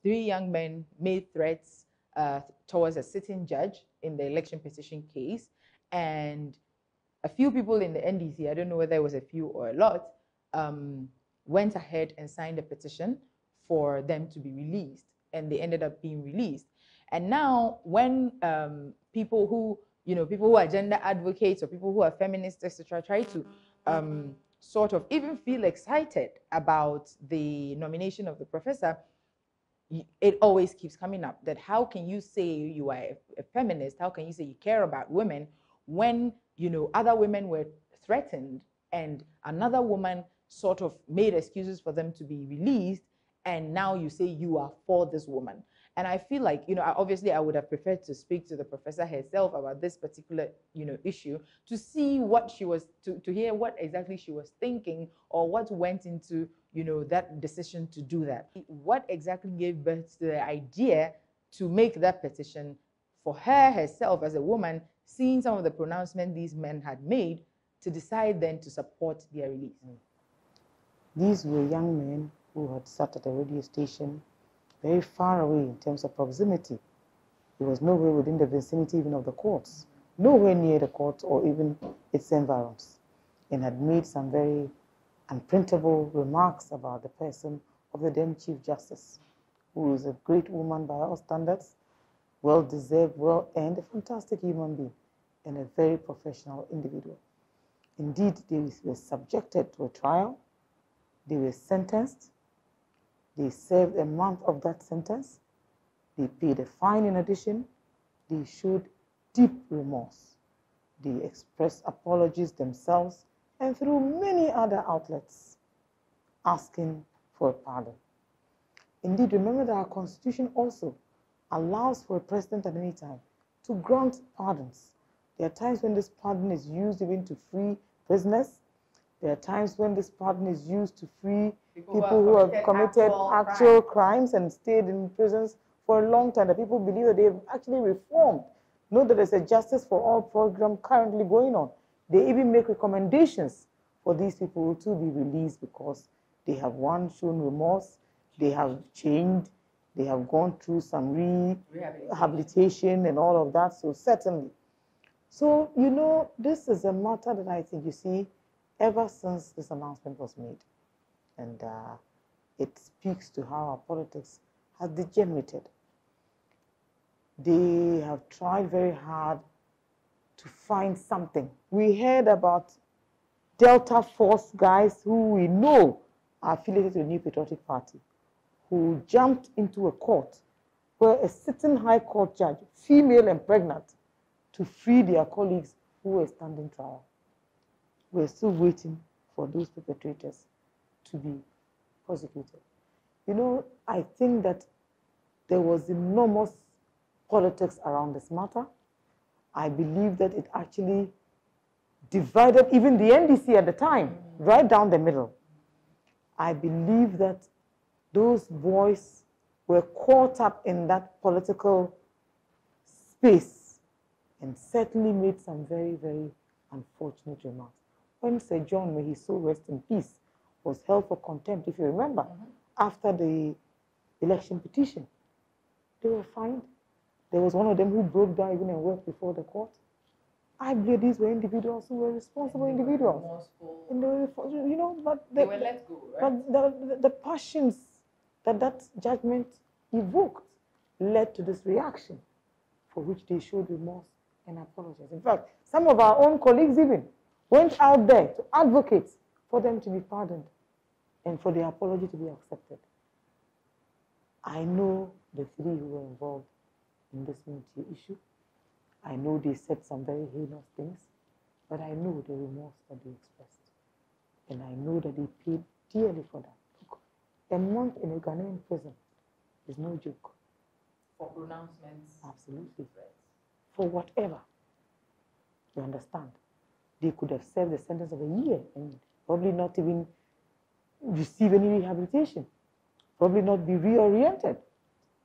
3 young men made threats towards a sitting judge in the election petition case, and a few people in the NDC, I don't know whether it was a few or a lot, went ahead and signed a petition for them to be released, and they ended up being released. And now when people who are gender advocates or people who are feminists, etc., try to sort of even feel excited about the nomination of the professor, it always keeps coming up that how can you say you are a feminist? How can you say you care about women when other women were threatened and another woman sort of made excuses for them to be released, and now you say you are for this woman? And I feel like, obviously I would have preferred to speak to the professor herself about this particular, issue, to see what she was, to hear what exactly she was thinking or what went into, that decision to do that. What exactly gave birth to the idea to make that petition for her herself as a woman, seeing some of the pronouncements these men had made, to decide then to support their release? These were young men who had sat at a radio station very far away in terms of proximity. There was nowhere within the vicinity even of the courts, nowhere near the courts or even its environs, and had made some very unprintable remarks about the person of the then Chief Justice, who is a great woman by all standards, well-deserved, well-earned, a fantastic human being, and a very professional individual. Indeed, they were subjected to a trial. They were sentenced. They served a month of that sentence. They paid a fine in addition. They showed deep remorse. They expressed apologies themselves and through many other outlets, asking for a pardon. Indeed, remember that our Constitution also allows for a president at any time to grant pardons. There are times when this pardon is used even to free prisoners. There are times when this pardon is used to free people who have committed actual crimes and stayed in prisons for a long time. The people believe that they've actually reformed. Know that there's a Justice for All program currently going on. They even make recommendations for these people to be released because they have, one, shown remorse, they have changed, they have gone through some rehabilitation and all of that, so certainly. So, this is a matter that I think, you see, ever since this announcement was made, and it speaks to how our politics has degenerated. They have tried very hard to find something. We heard about Delta Force guys who we know are affiliated to the New Patriotic Party, who jumped into a court where a sitting high court judge, female and pregnant, to free their colleagues who were standing trial. We're still waiting for those perpetrators to be prosecuted. I think that there was enormous politics around this matter. I believe that it actually divided even the NDC at the time, right down the middle. I believe that those boys were caught up in that political space and certainly made some very, very unfortunate remarks. When Sir John, may he so rest in peace, was held for contempt, if you remember, after the election petition, they were fined. There was one of them who broke down even and wept before the court. I believe these were individuals who were responsible individuals. And they were, but they were let go, right? But the passions that judgment evoked led to this reaction, for which they showed remorse and apologized. In fact, some of our own colleagues even went out there to advocate for them to be pardoned and for their apology to be accepted. I know the 3 who were involved in this Montie issue. I know they said some very heinous things, but I know the remorse that they expressed. And I know that they paid dearly for that. Look, a month in a Ghanaian prison is no joke. For pronouncements? Absolutely. For whatever. You understand? They could have served the sentence of a year and probably not even receive any rehabilitation, probably not be reoriented,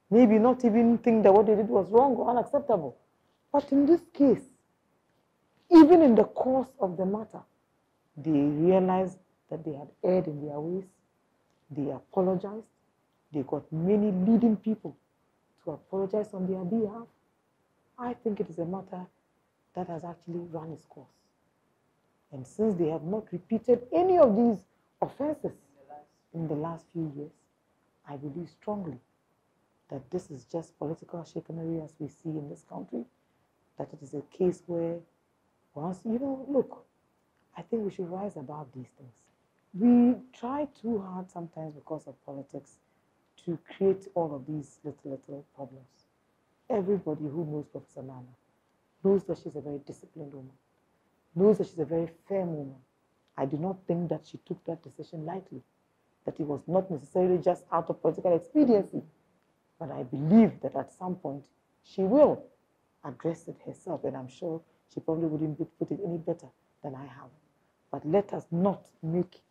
maybe not even think that what they did was wrong or unacceptable. But in this case, even in the course of the matter, they realized that they had erred in their ways, they apologized, They got many leading people to apologize on their behalf. I think it is a matter that has actually run its course. And since they have not repeated any of these offenses in the last few years, I believe strongly that this is just political chicanery as we see in this country, that it is a case where once, look, I think we should rise above these things. We try too hard sometimes because of politics to create all of these little problems. Everybody who knows Professor Naana knows that she's a very disciplined woman, knows that she's a very firm woman. I do not think that she took that decision lightly, that it was not necessarily just out of political expediency, but I believe that at some point she will address it herself, and I'm sure she probably wouldn't put it any better than I have. But let us not make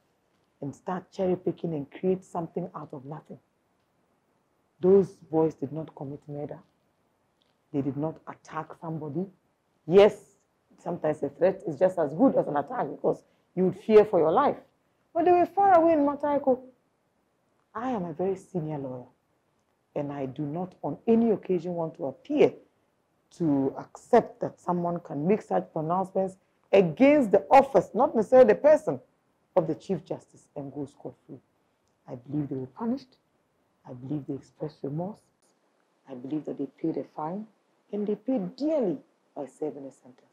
and start cherry picking and create something out of nothing. Those boys did not commit murder. They did not attack somebody. Yes, sometimes a threat is just as good as an attack because you would fear for your life. But they were far away in Mataiko. I am a very senior lawyer, and I do not on any occasion want to appear to accept that someone can make such pronouncements against the office, not necessarily the person, of the Chief Justice and go scot-free. I believe they were punished. I believe they expressed remorse. I believe that they paid a fine, and they paid dearly by serving a sentence.